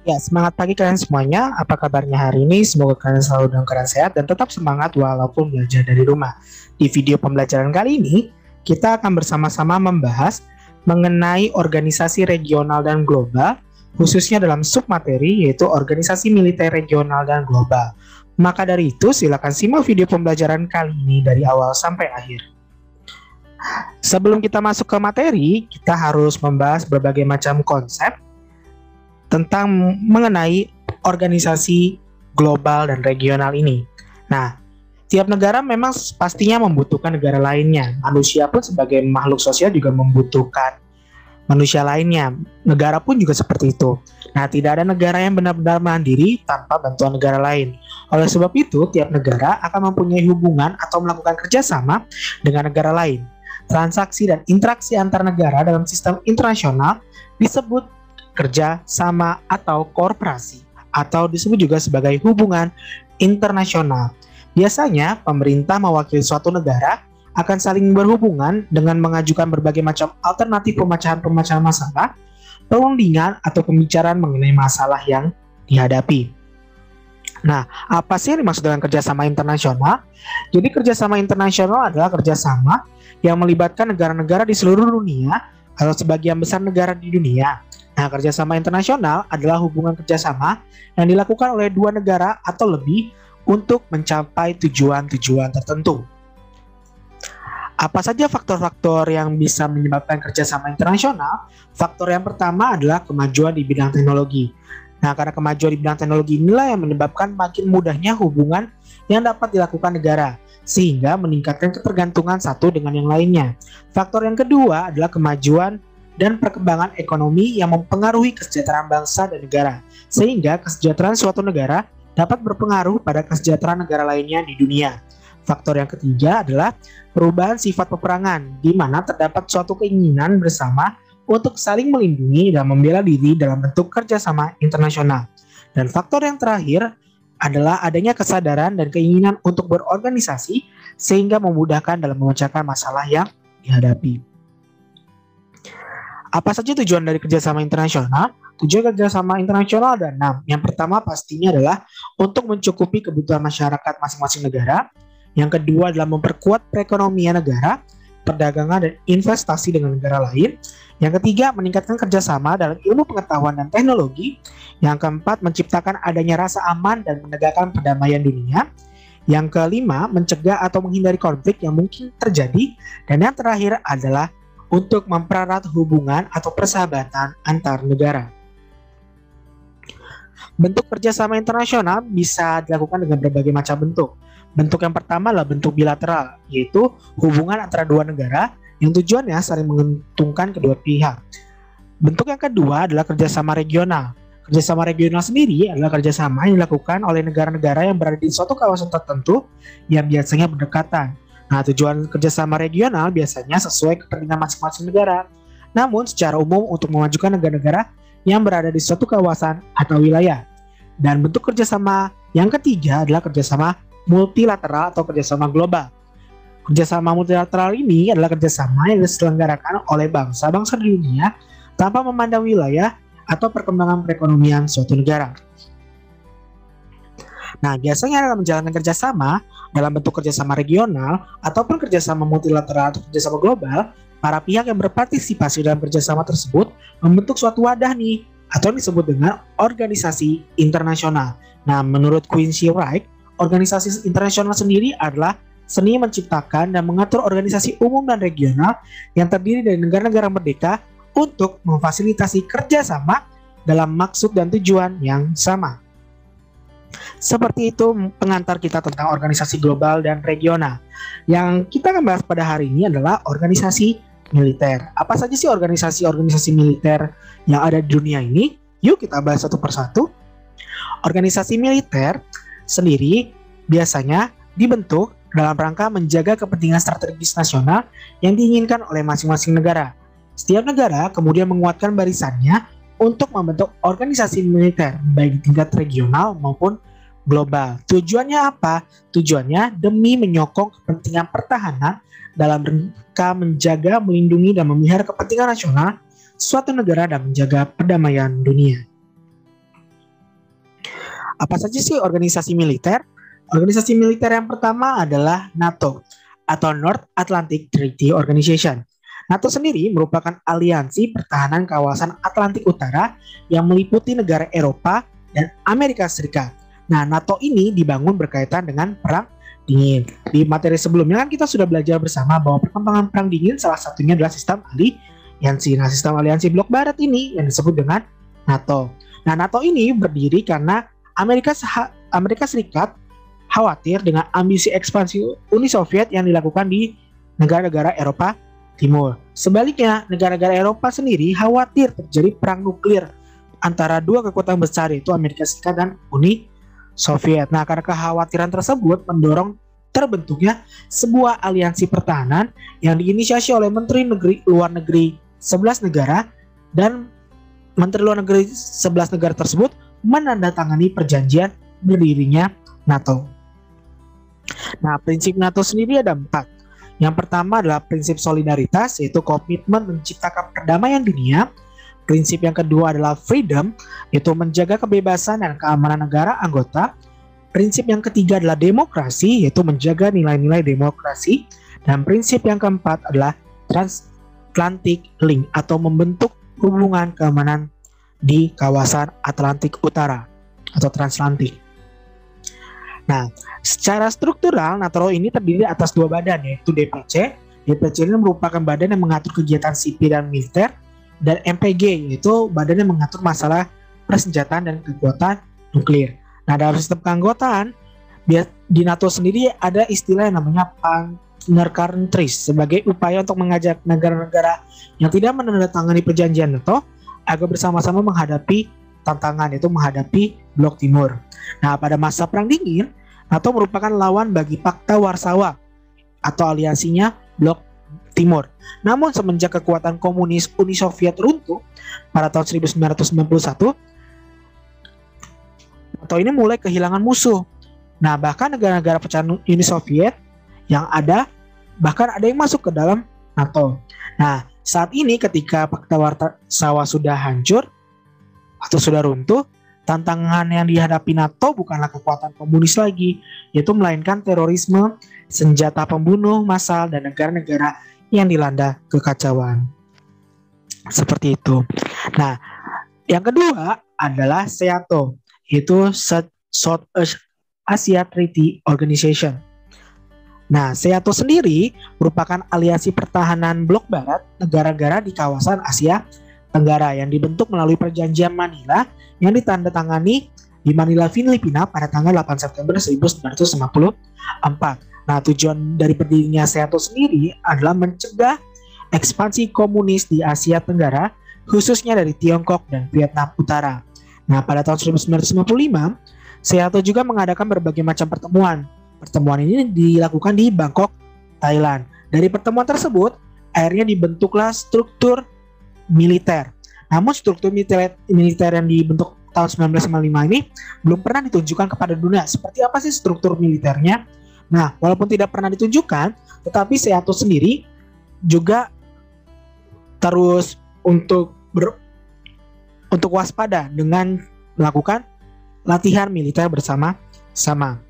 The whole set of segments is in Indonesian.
Ya, semangat pagi kalian semuanya. Apa kabarnya hari ini? Semoga kalian selalu dalam keadaan sehat dan tetap semangat walaupun belajar dari rumah. Di video pembelajaran kali ini, kita akan bersama-sama membahas mengenai organisasi regional dan global, khususnya dalam submateri yaitu organisasi militer regional dan global. Maka dari itu, silakan simak video pembelajaran kali ini dari awal sampai akhir. Sebelum kita masuk ke materi, kita harus membahas berbagai macam konsep tentang mengenai organisasi global dan regional ini. Nah, tiap negara memang pastinya membutuhkan negara lainnya. Manusia pun sebagai makhluk sosial juga membutuhkan manusia lainnya. Negara pun juga seperti itu. Nah, tidak ada negara yang benar-benar mandiri tanpa bantuan negara lain. Oleh sebab itu, tiap negara akan mempunyai hubungan atau melakukan kerjasama dengan negara lain. Transaksi dan interaksi antar negara dalam sistem internasional disebut kerja sama atau korporasi, atau disebut juga sebagai hubungan internasional. Biasanya pemerintah mewakili suatu negara akan saling berhubungan dengan mengajukan berbagai macam alternatif pemecahan masalah, perundingan atau pembicaraan mengenai masalah yang dihadapi. Nah, apa sih yang dimaksud dengan kerjasama internasional? Jadi kerjasama internasional adalah kerjasama yang melibatkan negara-negara di seluruh dunia atau sebagian besar negara di dunia. Nah, kerjasama internasional adalah hubungan kerjasama yang dilakukan oleh dua negara atau lebih untuk mencapai tujuan-tujuan tertentu. Apa saja faktor-faktor yang bisa menyebabkan kerjasama internasional? Faktor yang pertama adalah kemajuan di bidang teknologi. Nah, karena kemajuan di bidang teknologi inilah yang menyebabkan makin mudahnya hubungan yang dapat dilakukan negara, sehingga meningkatkan ketergantungan satu dengan yang lainnya. Faktor yang kedua adalah kemajuan dan perkembangan ekonomi yang mempengaruhi kesejahteraan bangsa dan negara, sehingga kesejahteraan suatu negara dapat berpengaruh pada kesejahteraan negara lainnya di dunia. Faktor yang ketiga adalah perubahan sifat peperangan, di mana terdapat suatu keinginan bersama untuk saling melindungi dan membela diri dalam bentuk kerjasama internasional. Dan faktor yang terakhir adalah adanya kesadaran dan keinginan untuk berorganisasi, sehingga memudahkan dalam memecahkan masalah yang dihadapi. Apa saja tujuan dari kerjasama internasional? Tujuan kerjasama internasional ada 6. Yang pertama pastinya adalah untuk mencukupi kebutuhan masyarakat masing-masing negara. Yang kedua adalah memperkuat perekonomian negara, perdagangan dan investasi dengan negara lain. Yang ketiga, meningkatkan kerjasama dalam ilmu pengetahuan dan teknologi. Yang keempat, menciptakan adanya rasa aman dan menegakkan perdamaian dunia. Yang kelima, mencegah atau menghindari konflik yang mungkin terjadi. Dan yang terakhir adalah untuk mempererat hubungan atau persahabatan antar negara. Bentuk kerjasama internasional bisa dilakukan dengan berbagai macam bentuk. Bentuk yang pertama adalah bentuk bilateral, yaitu hubungan antara dua negara yang tujuannya saling menguntungkan kedua pihak. Bentuk yang kedua adalah kerjasama regional. Kerjasama regional sendiri adalah kerjasama yang dilakukan oleh negara-negara yang berada di suatu kawasan tertentu yang biasanya berdekatan. Nah, tujuan kerjasama regional biasanya sesuai kepentingan masing-masing negara. Namun, secara umum untuk memajukan negara-negara yang berada di suatu kawasan atau wilayah. Dan bentuk kerjasama yang ketiga adalah kerjasama multilateral atau kerjasama global. Kerjasama multilateral ini adalah kerjasama yang diselenggarakan oleh bangsa-bangsa di dunia tanpa memandang wilayah atau perkembangan perekonomian suatu negara. Nah, biasanya dalam menjalankan kerjasama dalam bentuk kerjasama regional ataupun kerjasama multilateral atau kerjasama global, para pihak yang berpartisipasi dalam kerjasama tersebut membentuk suatu wadah nih, atau yang disebut dengan organisasi internasional. Nah, menurut Quincy Wright, organisasi internasional sendiri adalah seni menciptakan dan mengatur organisasi umum dan regional yang terdiri dari negara-negara merdeka untuk memfasilitasi kerjasama dalam maksud dan tujuan yang sama. Seperti itu pengantar kita tentang organisasi global dan regional. Yang kita akan bahas pada hari ini adalah organisasi militer. Apa saja sih organisasi-organisasi militer yang ada di dunia ini? Yuk kita bahas satu persatu. Organisasi militer sendiri biasanya dibentuk dalam rangka menjaga kepentingan strategis nasional yang diinginkan oleh masing-masing negara. Setiap negara kemudian menguatkan barisannya untuk membentuk organisasi militer baik di tingkat regional maupun global. Tujuannya apa? Tujuannya demi menyokong kepentingan pertahanan dalam rangka menjaga, melindungi, dan memelihara kepentingan nasional suatu negara dan menjaga perdamaian dunia. Apa saja sih organisasi militer? Organisasi militer yang pertama adalah NATO atau North Atlantic Treaty Organization. NATO sendiri merupakan aliansi pertahanan kawasan Atlantik Utara yang meliputi negara Eropa dan Amerika Serikat. Nah, NATO ini dibangun berkaitan dengan Perang Dingin. Di materi sebelumnya kan kita sudah belajar bersama bahwa perkembangan Perang Dingin salah satunya adalah sistem aliansi. Nah, sistem aliansi blok barat ini yang disebut dengan NATO. Nah, NATO ini berdiri karena Amerika Serikat khawatir dengan ambisi ekspansi Uni Soviet yang dilakukan di negara-negara Eropa Timur. Sebaliknya, negara-negara Eropa sendiri khawatir terjadi perang nuklir antara dua kekuatan besar, yaitu Amerika Serikat dan Uni Soviet. Nah, karena kekhawatiran tersebut mendorong terbentuknya sebuah aliansi pertahanan yang diinisiasi oleh Menteri Luar Negeri 11 negara, dan Menteri Luar Negeri 11 negara tersebut menandatangani perjanjian berdirinya NATO. Nah, prinsip NATO sendiri ada 4. Yang pertama adalah prinsip solidaritas, yaitu komitmen menciptakan perdamaian dunia. Prinsip yang kedua adalah freedom, yaitu menjaga kebebasan dan keamanan negara anggota. Prinsip yang ketiga adalah demokrasi, yaitu menjaga nilai-nilai demokrasi. Dan prinsip yang keempat adalah transatlantic link, atau membentuk hubungan keamanan di kawasan Atlantik Utara atau transatlantik. Nah, secara struktural NATO ini terdiri atas 2 badan, yaitu DPC. DPC ini merupakan badan yang mengatur kegiatan sipil dan militer, dan MPG, yaitu badan yang mengatur masalah persenjataan dan kekuatan nuklir. Nah, dalam sistem keanggotaan di NATO sendiri ada istilah yang namanya partner countries sebagai upaya untuk mengajak negara-negara yang tidak menandatangani perjanjian NATO agar bersama-sama menghadapi tantangan, yaitu menghadapi Blok Timur. Nah, pada masa Perang Dingin, NATO merupakan lawan bagi Pakta Warsawa atau aliansinya Blok Timur. Namun semenjak kekuatan komunis Uni Soviet runtuh pada tahun 1991, NATO ini mulai kehilangan musuh. Nah, bahkan negara-negara pecahan Uni Soviet yang ada, bahkan ada yang masuk ke dalam NATO. Nah, saat ini ketika Pakta Warsawa sudah hancur atau sudah runtuh, tantangan yang dihadapi NATO bukanlah kekuatan komunis lagi, yaitu melainkan terorisme, senjata pembunuh massal, dan negara-negara yang dilanda kekacauan. Seperti itu. Nah, yang kedua adalah SEATO, yaitu South Asia Treaty Organization. Nah, SEATO sendiri merupakan aliansi pertahanan blok barat negara-negara di kawasan Asia Tenggara yang dibentuk melalui perjanjian Manila yang ditandatangani di Manila, Filipina pada tanggal 8 September 1954. Nah, tujuan dari berdirinya SEATO sendiri adalah mencegah ekspansi komunis di Asia Tenggara, khususnya dari Tiongkok dan Vietnam Utara. Nah, pada tahun 1955, SEATO juga mengadakan berbagai macam pertemuan. Pertemuan ini dilakukan di Bangkok, Thailand. Dari pertemuan tersebut, akhirnya dibentuklah struktur militer. Namun struktur militer yang dibentuk tahun 1955 ini belum pernah ditunjukkan kepada dunia. Seperti apa sih struktur militernya? Nah, walaupun tidak pernah ditunjukkan, tetapi SEATO sendiri juga terus untuk waspada dengan melakukan latihan militer bersama-sama.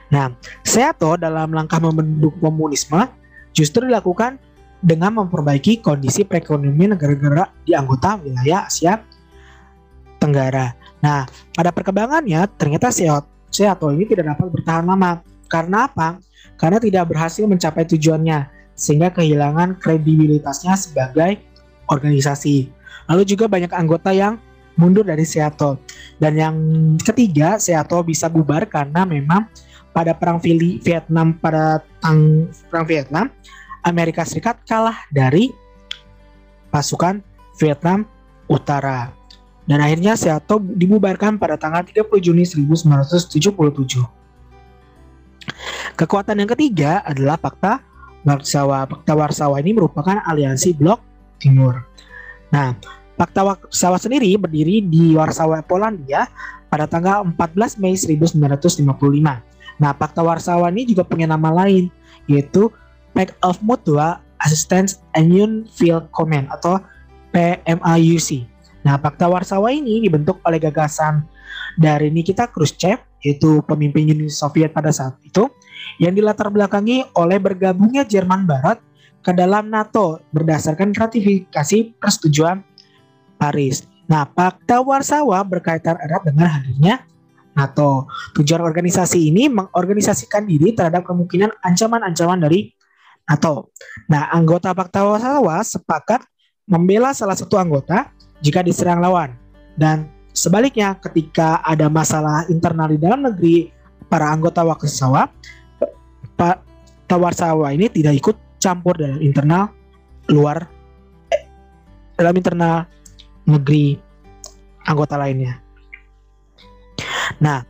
Nah, SEATO dalam langkah membentuk komunisme justru dilakukan dengan memperbaiki kondisi perekonomian negara-negara di anggota wilayah Asia Tenggara. Nah, pada perkembangannya ternyata SEATO ini tidak dapat bertahan lama. Karena apa? Karena tidak berhasil mencapai tujuannya, sehingga kehilangan kredibilitasnya sebagai organisasi. Lalu juga banyak anggota yang mundur dari SEATO. Dan yang ketiga, SEATO bisa bubar karena memang pada perang Vietnam, Amerika Serikat kalah dari pasukan Vietnam Utara. Dan akhirnya SEATO dibubarkan pada tanggal 30 Juni 1977. Kekuatan yang ketiga adalah Pakta Warsawa. Pakta Warsawa ini merupakan aliansi Blok Timur. Nah, Pakta Warsawa sendiri berdiri di Warsawa, Polandia pada tanggal 14 Mei 1955. Nah, Pakta Warsawa ini juga punya nama lain, yaitu Pact of Mutual Assistance and Union Field Command atau PMAUC. Nah, Pakta Warsawa ini dibentuk oleh gagasan dari Nikita Khrushchev, yaitu pemimpin Uni Soviet pada saat itu, yang dilatar belakangi oleh bergabungnya Jerman Barat ke dalam NATO berdasarkan ratifikasi persetujuan Paris. Nah, Pakta Warsawa berkaitan erat dengan hadirnya NATO. Tujuan organisasi ini mengorganisasikan diri terhadap kemungkinan ancaman-ancaman dari NATO. Nah, anggota Pakta Warsawa sepakat membela salah satu anggota jika diserang lawan. Dan sebaliknya, ketika ada masalah internal di dalam negeri para anggota Warsawa, Pakta Warsawa ini tidak ikut campur dalam internal negeri anggota lainnya. Nah,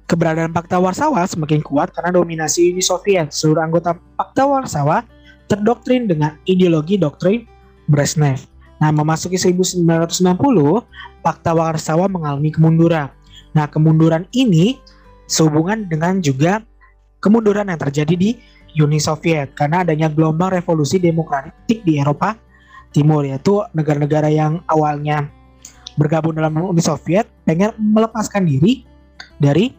keberadaan Pakta Warsawa semakin kuat karena dominasi Uni Soviet. Seluruh anggota Pakta Warsawa terdoktrin dengan ideologi doktrin Brezhnev. Nah, memasuki 1990, Pakta Warsawa mengalami kemunduran. Nah, kemunduran ini sehubungan dengan juga kemunduran yang terjadi di Uni Soviet karena adanya gelombang revolusi demokratik di Eropa Timur, yaitu negara-negara yang awalnya bergabung dalam Uni Soviet pengen melepaskan diri dari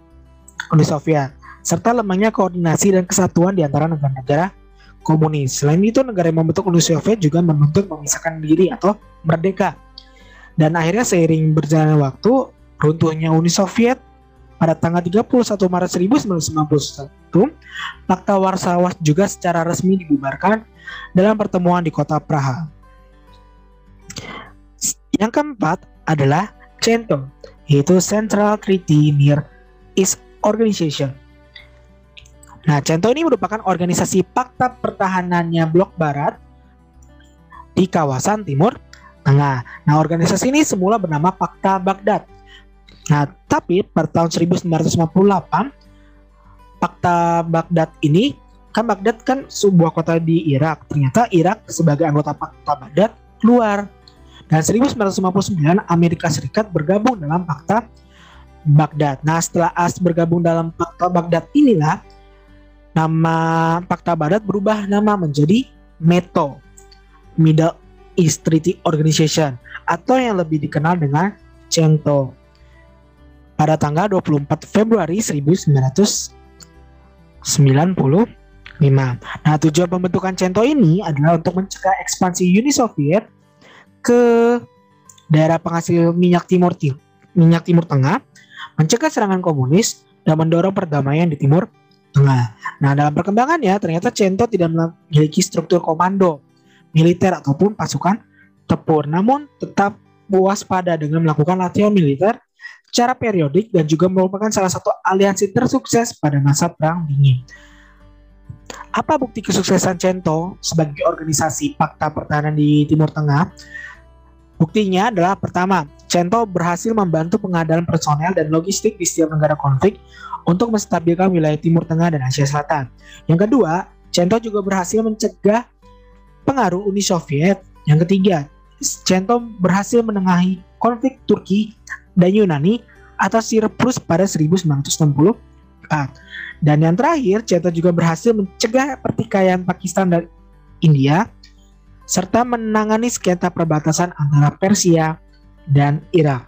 Uni Soviet, serta lemahnya koordinasi dan kesatuan di antara negara-negara komunis. Selain itu, negara yang membentuk Uni Soviet juga menuntut memisahkan diri atau merdeka. Dan akhirnya seiring berjalannya waktu, runtuhnya Uni Soviet pada tanggal 31 Maret 1991, Pakta Warsawa juga secara resmi dibubarkan dalam pertemuan di kota Praha. Yang keempat adalah CENTO, yaitu Central Treaty Near East Organization. Nah, CENTO ini merupakan organisasi pakta pertahanannya blok barat di kawasan Timur Tengah. Nah, organisasi ini semula bernama Pakta Baghdad. Nah, tapi pada tahun 1958, Pakta Baghdad ini, Baghdad kan sebuah kota di Irak. Ternyata Irak sebagai anggota Pakta Baghdad keluar. Dan 1959 Amerika Serikat bergabung dalam Pakta Baghdad. Nah, setelah AS bergabung dalam Pakta Baghdad inilah nama Pakta Baghdad berubah nama menjadi METO, Middle East Treaty Organization, atau yang lebih dikenal dengan CENTO, pada tanggal 24 Februari 1995. Nah, tujuan pembentukan CENTO ini adalah untuk mencegah ekspansi Uni Soviet ke daerah penghasil minyak Timur Tengah, mencegah serangan komunis, dan mendorong perdamaian di Timur Tengah. Nah, dalam perkembangannya ternyata CENTO tidak memiliki struktur komando militer ataupun pasukan tempur, namun tetap waspada dengan melakukan latihan militer secara periodik dan juga merupakan salah satu aliansi tersukses pada masa Perang Dingin. Apa bukti kesuksesan CENTO sebagai organisasi pakta pertahanan di Timur Tengah? Buktinya adalah pertama, CENTO berhasil membantu pengadaan personel dan logistik di setiap negara konflik untuk menstabilkan wilayah Timur Tengah dan Asia Selatan. Yang kedua, CENTO juga berhasil mencegah pengaruh Uni Soviet. Yang ketiga, CENTO berhasil menengahi konflik Turki dan Yunani atas Cyprus pada 1964. Dan yang terakhir, CENTO juga berhasil mencegah pertikaian Pakistan dan India serta menangani sengketa perbatasan antara Persia dan Irak.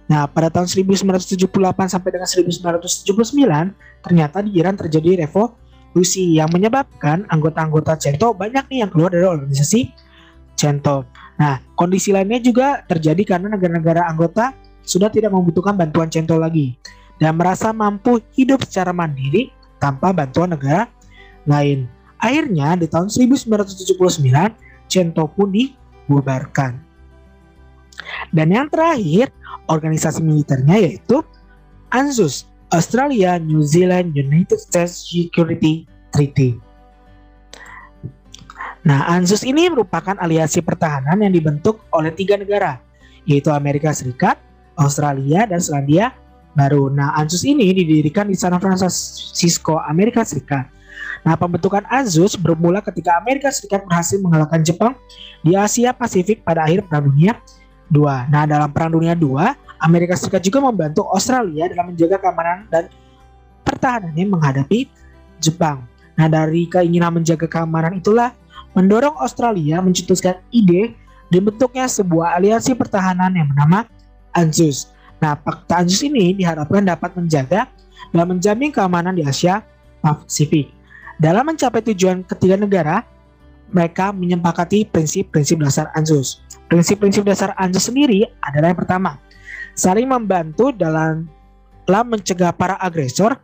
Nah, pada tahun 1978 sampai dengan 1979, ternyata di Iran terjadi revolusi yang menyebabkan anggota-anggota CENTO banyak nih yang keluar dari organisasi CENTO. Nah, kondisi lainnya juga terjadi karena negara-negara anggota sudah tidak membutuhkan bantuan CENTO lagi dan merasa mampu hidup secara mandiri tanpa bantuan negara lain. Akhirnya di tahun 1979 CENTO pun dibubarkan. Dan yang terakhir, organisasi militernya yaitu ANZUS, Australia New Zealand United States Security Treaty. Nah, ANZUS ini merupakan aliansi pertahanan yang dibentuk oleh 3 negara, yaitu Amerika Serikat, Australia, dan Selandia Baru. Nah, ANZUS ini didirikan di San Francisco, Amerika Serikat. Nah, pembentukan ANZUS bermula ketika Amerika Serikat berhasil mengalahkan Jepang di Asia Pasifik pada akhir Perang Dunia II. Nah, dalam Perang Dunia II, Amerika Serikat juga membantu Australia dalam menjaga keamanan dan pertahanannya menghadapi Jepang. Nah, dari keinginan menjaga keamanan itulah mendorong Australia mencetuskan ide dibentuknya sebuah aliansi pertahanan yang bernama ANZUS. Nah, Pakta ANZUS ini diharapkan dapat menjaga dan menjamin keamanan di Asia Pasifik. Dalam mencapai tujuan ketiga negara, mereka menyepakati prinsip-prinsip dasar ANZUS. Prinsip-prinsip dasar ANZUS sendiri adalah yang pertama, saling membantu dalam mencegah para agresor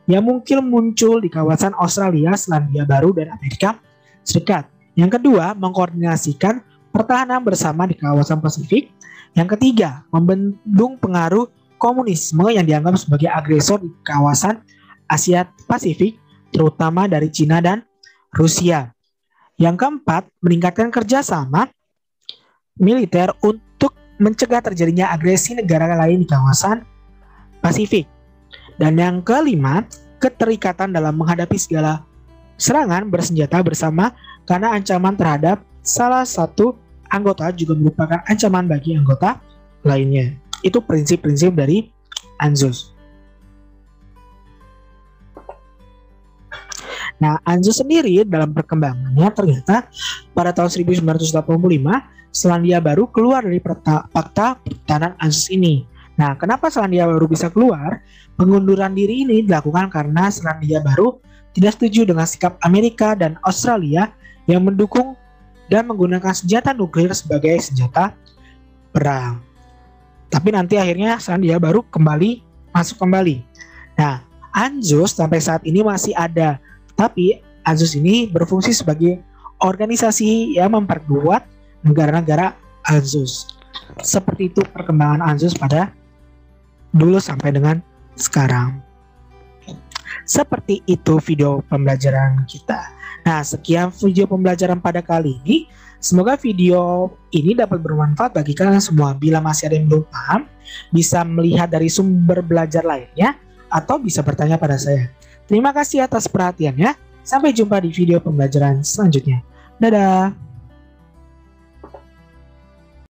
yang mungkin muncul di kawasan Australia, Selandia Baru, dan Amerika Serikat. Yang kedua, mengkoordinasikan pertahanan bersama di kawasan Pasifik. Yang ketiga, membendung pengaruh komunisme yang dianggap sebagai agresor di kawasan Asia Pasifik, terutama dari Cina dan Rusia. Yang keempat, meningkatkan kerjasama militer untuk mencegah terjadinya agresi negara lain di kawasan Pasifik. Dan yang kelima, keterikatan dalam menghadapi segala serangan bersenjata bersama karena ancaman terhadap salah satu anggota juga merupakan ancaman bagi anggota lainnya. Itu prinsip-prinsip dari ANZUS. Nah, ANZUS sendiri dalam perkembangannya ternyata pada tahun 1985 Selandia Baru keluar dari Pakta Pertahanan ANZUS ini. Nah, kenapa Selandia Baru bisa keluar? Pengunduran diri ini dilakukan karena Selandia Baru tidak setuju dengan sikap Amerika dan Australia yang mendukung dan menggunakan senjata nuklir sebagai senjata perang. Tapi nanti akhirnya Selandia Baru masuk kembali. Nah, ANZUS sampai saat ini masih ada, tapi ANZUS ini berfungsi sebagai organisasi yang memperkuat negara-negara ANZUS. Seperti itu perkembangan ANZUS pada dulu sampai dengan sekarang. Seperti itu video pembelajaran kita. Nah, sekian video pembelajaran pada kali ini. Semoga video ini dapat bermanfaat bagi kalian semua. Bila masih ada yang belum paham, bisa melihat dari sumber belajar lainnya atau bisa bertanya pada saya. Terima kasih atas perhatiannya. Sampai jumpa di video pembelajaran selanjutnya. Dadah!